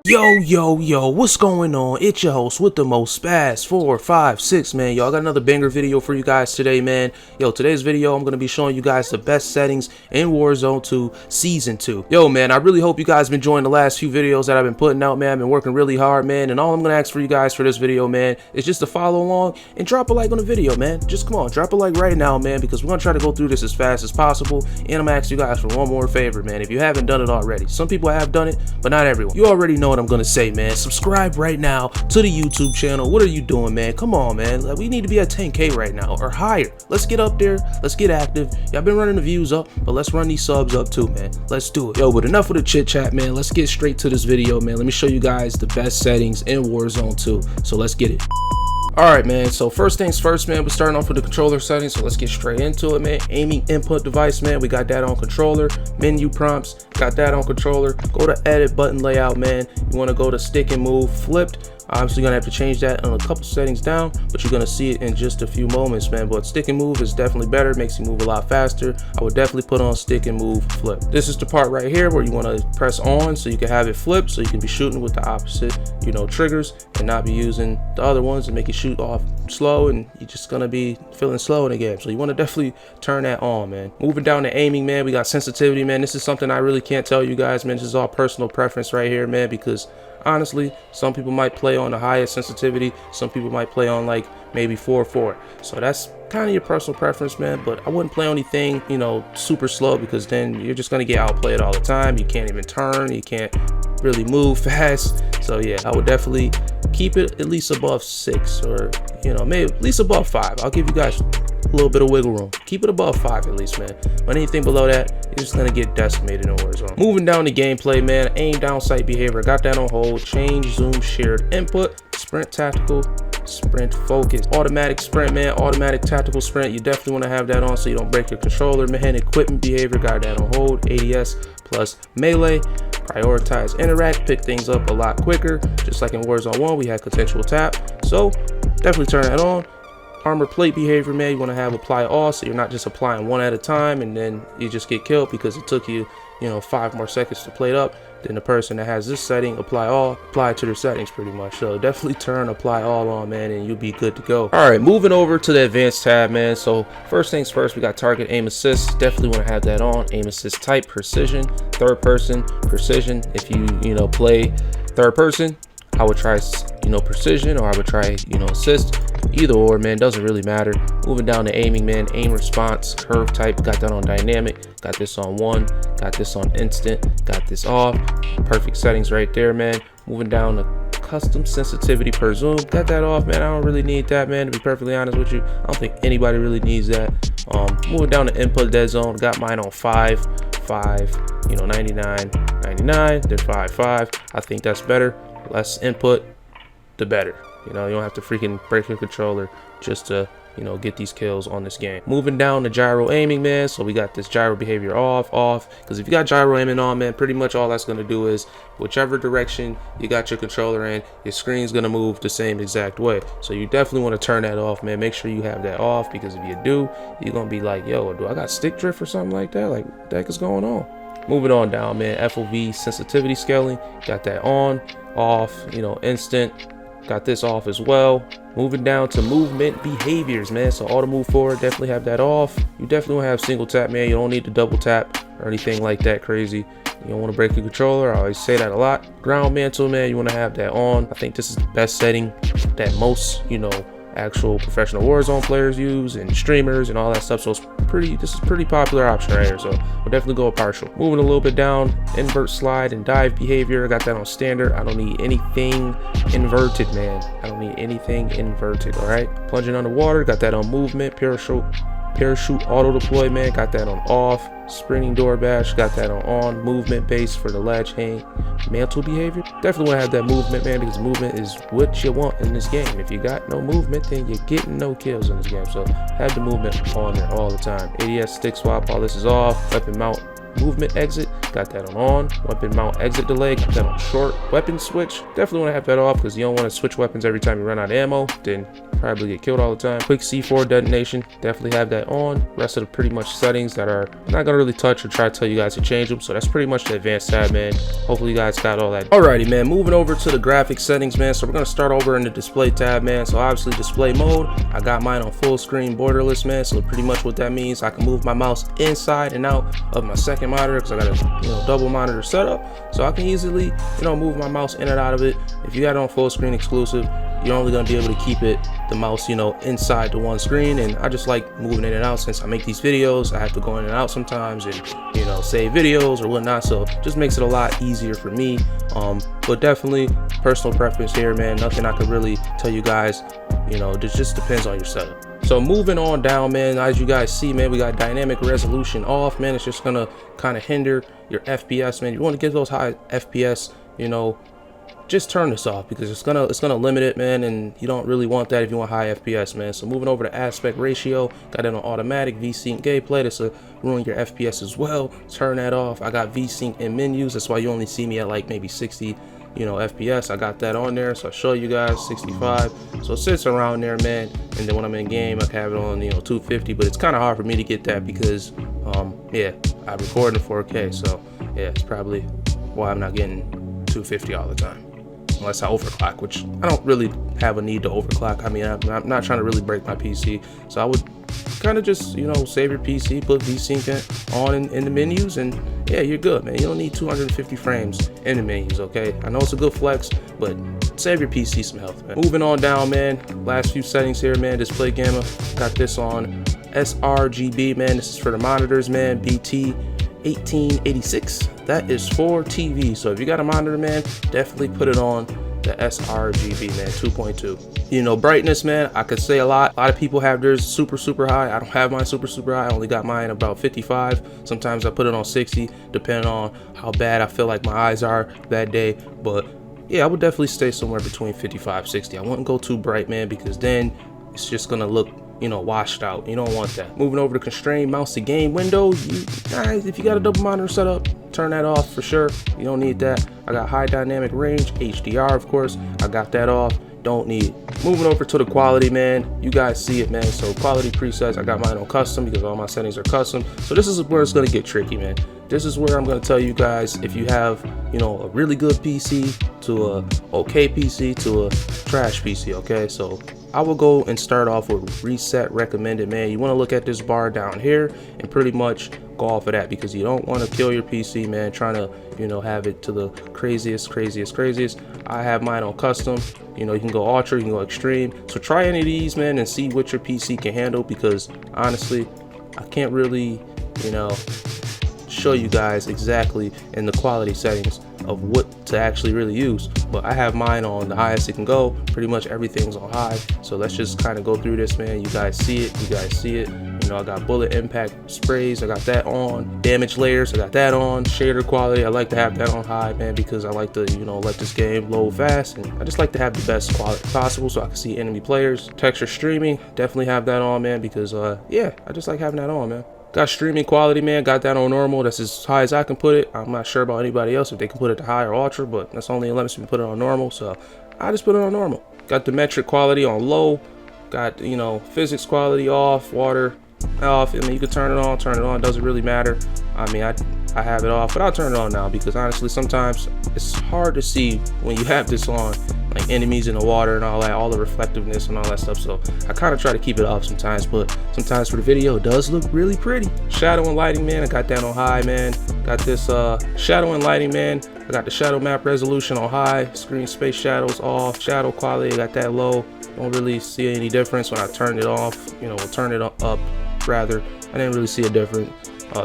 Yo, what's going on? It's your host with the most spaz 456, man. Y'all got another banger video for you guys today, man. Yo, today's video, I'm going to be showing you guys the best settings in Warzone 2 Season 2. Yo, man, I really hope you guys been enjoying the last few videos that I've been putting out, man. I've been working really hard, man. And all I'm going to ask for you guys for this video, man, is just to follow along and drop a like on the video, man. Just come on, drop a like right now, man, because we're going to try to go through this as fast as possible. And I'm going to ask you guys for one more favor, man. If you haven't done it already, some people have done it, but not everyone. You already know what I'm gonna say, man. Subscribe right now to the YouTube channel. What are you doing, man? Come on, man. Like, we need to be at 10K right now or higher. Let's get up there. Let's get active. Y'all been running the views up, but let's run these subs up too, man. Let's do it. Yo, but enough of the chit chat, man. Let's get straight to this video, man. Let me show you guys the best settings in Warzone 2. So let's get it. Alright, man, so first things first, man, we're starting off with the controller settings, so let's get straight into it, man. Aiming input device, man, we got that on controller. Menu prompts, got that on controller. Go to edit button layout, man. You want to go to stick and move flipped. Obviously, you're gonna have to change that on a couple settings down, but you're gonna see it in just a few moments, man. But stick and move is definitely better, makes you move a lot faster. I would definitely put on stick and move flip. This is the part right here where you want to press on so you can have it flip, so you can be shooting with the opposite, triggers, and not be using the other ones and make it shoot off slow, and you're just gonna be feeling slow in the game. So you want to definitely turn that on, man. Moving down to aiming, man, we got sensitivity, man. This is something I really can't tell you guys, man. This is all personal preference right here, man, because honestly, some people might play on the highest sensitivity, some people might play on like maybe 4-4. So that's kind of your personal preference, man. But I wouldn't play anything, super slow, because then you're just gonna get outplayed all the time. You can't even turn, you can't really move fast. So yeah, I would definitely keep it at least above 6, or maybe at least above 5. I'll give you guys a little bit of wiggle room. Keep it above 5 at least, man. But anything below that, you're just gonna get decimated in Warzone. Moving down to gameplay, man. Aim down sight behavior, got that on hold. Change zoom shared input, sprint tactical, sprint focus, automatic sprint, man. Automatic tactical sprint, you definitely want to have that on so you don't break your controller, man. Equipment behavior, got that on hold. ADS plus melee, prioritize interact, pick things up a lot quicker. Just like in Warzone 1, we had contextual tap, so definitely turn that on. Armor plate behavior, man, you want to have apply all, so you're not just applying one at a time and then you just get killed because it took you 5 more seconds to plate up. Then the person that has this setting, apply all, apply to their settings pretty much. So definitely turn apply all on, man, and you'll be good to go. All right, moving over to the advanced tab, man. So first things first, we got target aim assist. Definitely want to have that on. Aim assist type, precision, third person, precision. If you play third person, I would try precision, or I would try assist. Either or, man, doesn't really matter. Moving down to aiming, man. Aim response, curve type, got that on dynamic, got this on 1, got this on instant, got this off. Perfect settings right there, man. Moving down to custom sensitivity per zoom, got that off, man. I don't really need that, man, to be perfectly honest with you. I don't think anybody really needs that. Moving down to input dead zone, got mine on 5, 99, 99, then 5, 5. I think that's better. Less input, the better. You don't have to freaking break your controller just to get these kills on this game. Moving down to gyro aiming, man. So we got this gyro behavior off, because if you got gyro aiming on, man, pretty much all that's going to do is whichever direction you got your controller in, your screen's going to move the same exact way. So you definitely want to turn that off, man. Make sure you have that off, because if you do, you're going to be like, yo, do I got stick drift or something like that? Like, what the heck is going on? Moving on down, man. FOV sensitivity scaling, got that on, off, instant, got this off as well. Moving down to movement behaviors, man. So auto move forward, definitely have that off. You definitely want to have single tap, man. You don't need to double tap or anything like that crazy. You don't want to break your controller. I always say that a lot. Ground mantle, man, you want to have that on. I think this is the best setting that most actual professional Warzone players use, and streamers and all that stuff. So this is pretty popular option right here, so we'll definitely go with partial. Moving a little bit down, invert slide and dive behavior, I got that on standard. I don't need anything inverted, man. I don't need anything inverted. All right, plunging underwater, got that on movement. Parachute auto deploy, man, got that on off. Sprinting door bash, got that on. Movement base for the ledge hang. Mantle behavior, definitely want to have that movement, man, because movement is what you want in this game. If you got no movement, then you're getting no kills in this game. So have the movement on there all the time. ADS stick swap, all this is off. Weapon mount movement exit, got that on. Weapon mount exit delay, got that on short. Weapon switch, definitely want to have that off, because you don't want to switch weapons every time you run out of ammo. Then probably get killed all the time. Quick C4 detonation, definitely have that on. Rest of the pretty much settings that are I'm not gonna really touch or try to tell you guys to change them. So that's pretty much the advanced tab, man. Hopefully you guys got all that. Alrighty, man, moving over to the graphics settings, man. So we're gonna start over in the display tab, man. So obviously display mode, I got mine on full screen borderless, man. So pretty much what that means, I can move my mouse inside and out of my second monitor because I got a double monitor setup. So I can easily move my mouse in and out of it. If you got it on full screen exclusive, you're only going to be able to keep the mouse inside the one screen, and I just like moving in and out. Since I make these videos, I have to go in and out sometimes and save videos or whatnot, so just makes it a lot easier for me. But definitely personal preference here, man. Nothing I could really tell you guys. It just depends on your setup. So moving on down, man, as you guys see, man, we got dynamic resolution off, man. It's just gonna kind of hinder your FPS, man. You want to get those high FPS, just turn this off because it's gonna limit it, man, and you don't really want that if you want high FPS, man. So moving over to aspect ratio, got it on automatic. VSync gameplay, this will ruin your FPS as well. Turn that off. I got VSync in menus, that's why you only see me at like maybe 60 FPS. I got that on there, so I'll show you guys 65. So it sits around there, man. And then when I'm in game, I have it on 250, but it's kind of hard for me to get that because yeah, I record in 4K, so yeah, it's probably why I'm not getting 250 all the time, unless I overclock, which I don't really have a need to overclock. I mean, I'm not trying to really break my PC, so I would kind of just save your PC, put VSync on in the menus, and yeah, you're good, man. You don't need 250 frames in the menus, okay? I know it's a good flex, but save your PC some health, man. Moving on down, man, last few settings here, man. Display gamma, got this on sRGB, man. This is for the monitors, man. BT 1886, that is for TV. So if you got a monitor, man, definitely put it on the sRGB, man, 2.2. Brightness, man, I could say a lot of people have theirs super high. I don't have mine super high. I only got mine about 55. Sometimes I put it on 60 depending on how bad I feel like my eyes are that day. But yeah, I would definitely stay somewhere between 55 60. I wouldn't go too bright, man, because then it's just gonna look washed out. You don't want that. Moving over to constrained mouse to game window, you guys, if you got a double monitor setup, turn that off for sure. You don't need that. I got high dynamic range, HDR, of course, I got that off. Don't need it. Moving over to the quality, man, you guys see it, man. So quality presets, I got mine on custom because all my settings are custom. So this is where it's gonna get tricky, man. This is where I'm gonna tell you guys, if you have a really good PC to a okay PC to a trash PC, okay? So I will go and start off with reset recommended, man. You want to look at this bar down here and pretty much go off of that, because you don't want to kill your PC, man, trying to have it to the craziest. I have mine on custom. You can go ultra, you can go extreme. So try any of these, man, and see what your PC can handle, because honestly I can't really show you guys exactly in the quality settings of what to actually really use, but I have mine on the highest it can go. Pretty much everything's on high. So let's just kind of go through this, man. You guys see it. I got bullet impact sprays, I got that on. Damage layers, I got that on. Shader quality, I like to have that on high, man, because I like to let this game load fast, and I just like to have the best quality possible so I can see enemy players. Texture streaming, definitely have that on, man, because yeah, I just like having that on, man. Got streaming quality, man, got that on normal. That's as high as I can put it. I'm not sure about anybody else if they can put it to high or ultra, but that's only lets me put it on normal, so I just put it on normal. Got the metric quality on low. Got physics quality off, water off. I mean, you can turn it on, doesn't really matter. I mean, I have it off, but I'll turn it on now because honestly sometimes it's hard to see when you have this on, like enemies in the water and all that, all the reflectiveness and all that stuff. So I kind of try to keep it off sometimes, but sometimes for the video it does look really pretty. Shadow and lighting, man, I got that on high, man. Got this shadow and lighting, man. I got the shadow map resolution on high, screen space shadows off, shadow quality, I got that low. Don't really see any difference when I turned it off, we'll turn it up rather. I didn't really see a difference.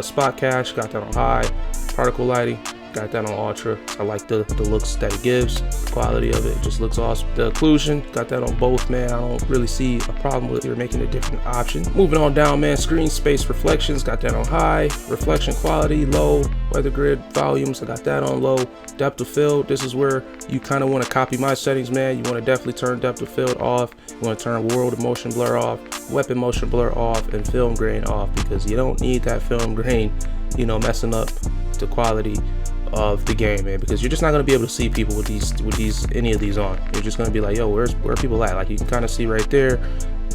Spot cache, got that on high. Particle lighting, got that on ultra. I like the looks that it gives, the quality of it just looks awesome. The occlusion, got that on both, man. I don't really see a problem with it making a different option. Moving on down, man, screen space reflections, got that on high. Reflection quality low. Weather grid volumes, I got that on low. Depth of field, this is where you kind of want to copy my settings, man. You want to definitely turn depth of field off. You want to turn world of motion blur off, weapon motion blur off, and film grain off, because you don't need that film grain messing up the quality of the game, man, because you're just not gonna be able to see people with any of these on. You're just gonna be like, yo, where are people at? Like, you can kind of see right there,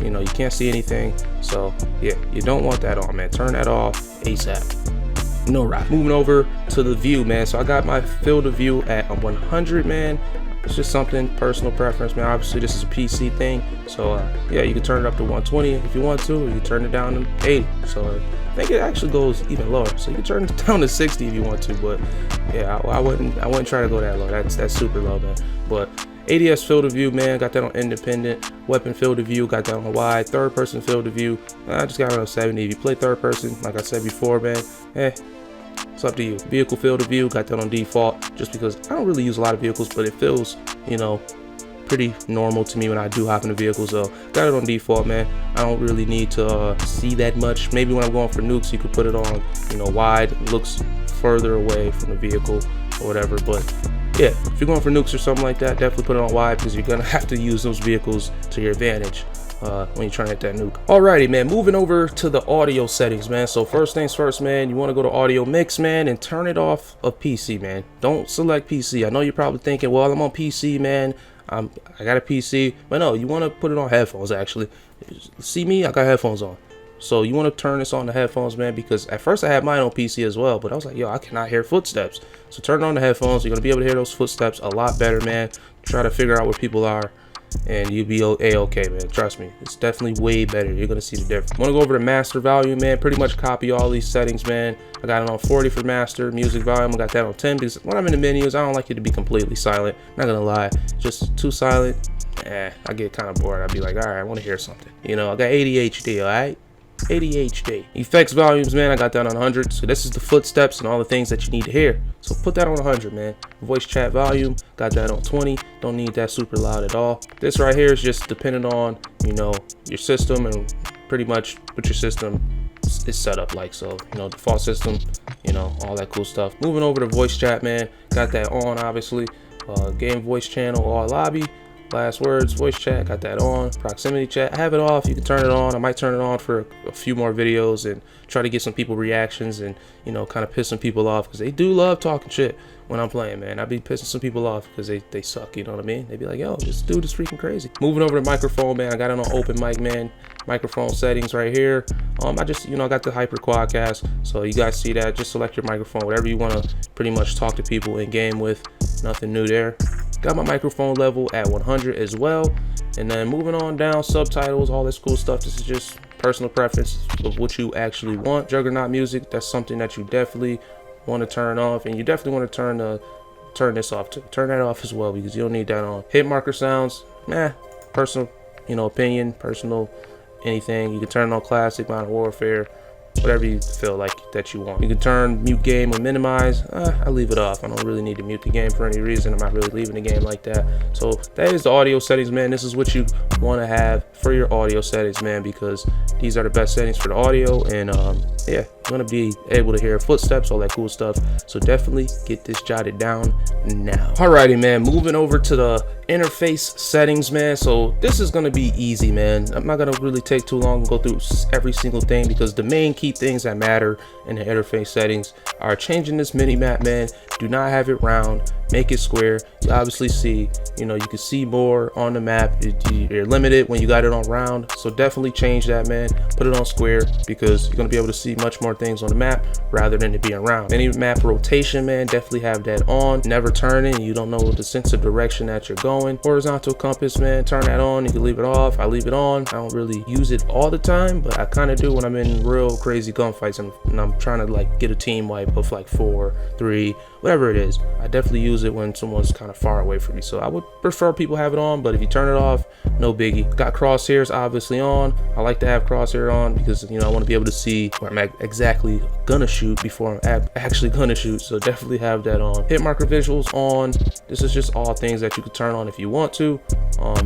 you know, you can't see anything. So yeah, you don't want that on, man. Turn that off ASAP. No right. Moving over to the view, man. So I got my field of view at 100, man. It's just something personal preference, man. Obviously this is a PC thing, so yeah, you can turn it up to 120 if you want to, or you can turn it down to 80. So I think it actually goes even lower, so you can turn it down to 60 if you want to, but yeah, I wouldn't try to go that low. That's super low, man. But ADS field of view, man, got that on independent. Weapon field of view, got that on wide. Third person field of view, I just got it on 70. If you play third person, like I said before, man, it's up to you. Vehicle field of view, got that on default, just because I don't really use a lot of vehicles, but it feels, you know, pretty normal to me when I do hop in a vehicle. So got it on default, man. I don't really need to see that much. Maybe when I'm going for nukes, you could put it on, you know, wide. It looks further away from the vehicle or whatever. But yeah, if you're going for nukes or something like that, definitely put it on wide, because you're gonna have to use those vehicles to your advantage when you're trying to hit that nuke. Alrighty, man, moving over to the audio settings, man. So first things first, man, you want to go to audio mix, man, and turn it off of PC, man. Don't select PC. I know you're probably thinking, well, I'm on PC, man, I got a PC, but no, you want to put it on headphones. Actually, see me, I got headphones on. So you want to turn this on the headphones, man, because at first I had mine on PC as well, but I was like, yo, I cannot hear footsteps. So turn on the headphones. You're gonna be able to hear those footsteps a lot better, man. Try to figure out where people are, and you'll be a-okay, man. Trust me, it's definitely way better. You're gonna see the difference. Want to go over to master volume, man. Pretty much copy all these settings, man. I got it on 40 for master. Music volume, I got that on 10, because when I'm in the menus, I don't like it to be completely silent. Not gonna lie, just too silent, I get kind of bored. I'd be like, all right, I want to hear something. You know, I got ADHD, all right. ADHD. Effects volumes, man, I got that on 100. So this is the footsteps and all the things that you need to hear. So put that on 100, man. Voice chat volume, got that on 20. Don't need that super loud at all. This right here is just dependent on, you know, your system and pretty much what your system is set up like. So, you know, default system, you know, all that cool stuff. Moving over to voice chat, man, got that on, obviously. Game voice channel, all lobby. Last words, voice chat, got that on. Proximity chat, I have it off. You can turn it on. I might turn it on for a few more videos and try to get some people reactions and, you know, kind of piss some people off, because they do love talking shit when I'm playing, man. I be pissing some people off because they suck, you know what I mean? They be like, yo, this dude is freaking crazy. Moving over to microphone, man, I got it on open mic, man. Microphone settings right here. I just, you know, I got the hyper quadcast, so you guys see that. Just select your microphone, whatever you want to pretty much talk to people in game with. Nothing new there. Got my microphone level at 100 as well. And then moving on down, subtitles, all this cool stuff. This is just personal preference of what you actually want. Juggernaut music, that's something that you definitely want to turn off, and you definitely want to turn this off too. Turn that off as well, because you don't need that on. Hit marker sounds, personal, you know, opinion, personal, anything. You can turn on classic, modern warfare, whatever you feel like that you want. You can turn mute game or minimize. I leave it off. I don't really need to mute the game for any reason. I'm not really leaving the game like that. So that is the audio settings, man. This is what you want to have for your audio settings, man, because these are the best settings for the audio. And yeah, you're gonna be able to hear footsteps, all that cool stuff. So definitely get this jotted down now. Alrighty, man, moving over to the interface settings, man. So this is gonna be easy, man. I'm not gonna really take too long to go through every single thing, because the main key things that matter in the interface settings are changing this mini map, man. Do not have it round, make it square. You obviously see, you know, you can see more on the map. You're limited when you got it on round, so definitely change that, man. Put it on square, because you're gonna be able to see much more things on the map rather than it being round. Any map rotation, man, definitely have that on. Never turning, you don't know the sense of direction that you're going. Horizontal compass, man, turn that on. You can leave it off. I leave it on. I don't really use it all the time, but I kind of do when I'm in real crazy gunfights and I'm trying to like get a team wipe of like 4, 3, whatever it is. I definitely use it when someone's kind of far away from me, so I would prefer people have it on, but if you turn it off, no biggie. Got crosshairs obviously on. I like to have crosshair on because, you know, I want to be able to see where I'm exactly gonna shoot before I'm actually gonna shoot, so definitely have that on. Hit marker visuals on. This is just all things that you can turn on if you want to.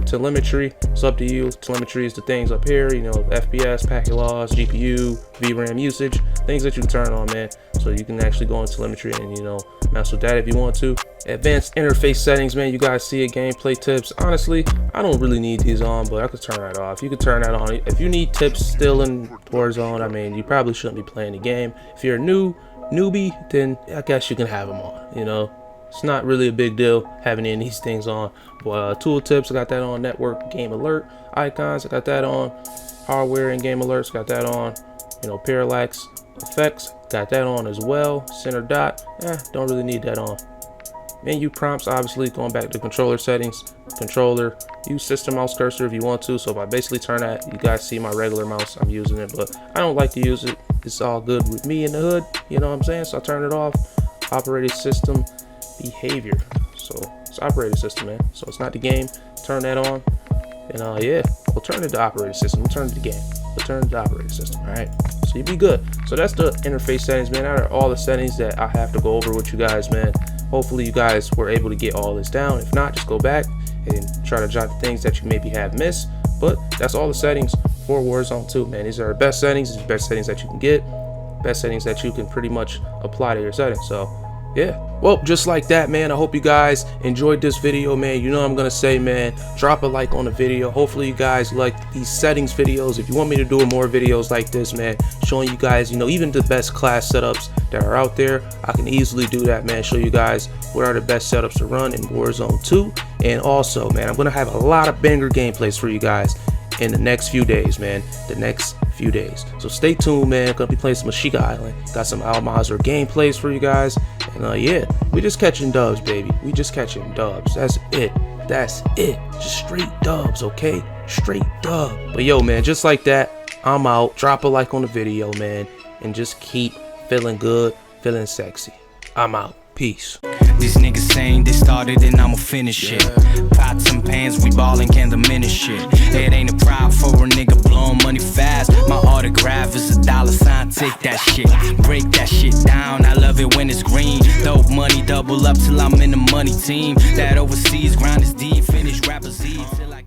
Telemetry, it's up to you. Telemetry is the things up here, you know, FPS, packet loss, GPU, VRAM usage, things that you can turn on, man. So you can actually go on telemetry and, you know, mess with that if you want to. Advanced interface settings, man, you guys see it. Gameplay tips, honestly, I don't really need these on, but I could turn that off. You could turn that on. If you need tips still in Warzone, I mean, you probably shouldn't be playing the game. If you're new, newbie, then I guess you can have them on, you know. It's not really a big deal having any of these things on. But tooltips, I got that on. Network, game alert, icons, I got that on. Hardware and game alerts, got that on. You know, parallax effects, got that on as well. Center dot, don't really need that on. Menu prompts, obviously going back to controller settings, controller, use system mouse cursor if you want to. So if I basically turn that, you guys see my regular mouse, I'm using it, but I don't like to use it. It's all good with me in the hood, you know what I'm saying? So I turn it off. Operating system behavior, so it's operating system, man. So it's not the game. Turn that on, and yeah, we'll turn it to operating system. We'll turn it to game. We'll turn it to operating system. All right, so you be good. So that's the interface settings, man. That are all the settings that I have to go over with you guys, man. Hopefully you guys were able to get all this down. If not, just go back and try to jot the things that you maybe have missed. But that's all the settings for Warzone 2, man. These are the best settings. These are the best settings that you can get. Best settings that you can pretty much apply to your settings. So yeah, well, just like that, man, I hope you guys enjoyed this video, man. You know what I'm gonna say, man, drop a like on the video. Hopefully you guys like these settings videos. If you want me to do more videos like this, man, showing you guys, you know, even the best class setups that are out there, I can easily do that, man. Show you guys what are the best setups to run in Warzone 2. And also, man, I'm gonna have a lot of banger gameplays for you guys in the next few days, man. The next few days. So stay tuned, man. Gonna be playing some Ashika Island. Got some Al-Mazrah gameplays for you guys. And yeah, we just catching dubs, baby. We just catching dubs. That's it. That's it. Just straight dubs, okay? Straight dub. But yo, man, just like that, I'm out. Drop a like on the video, man. And just keep feeling good, feeling sexy. I'm out. Peace. These niggas saying they started and I'ma finish it. Pots and pans, we ballin', can't diminish it. It ain't a problem for a nigga blowing money fast. My autograph is $, take that shit. Break that shit down, I love it when it's green. Dope money, double up till I'm in the money team. That overseas grind is deep, finish rappers eat till I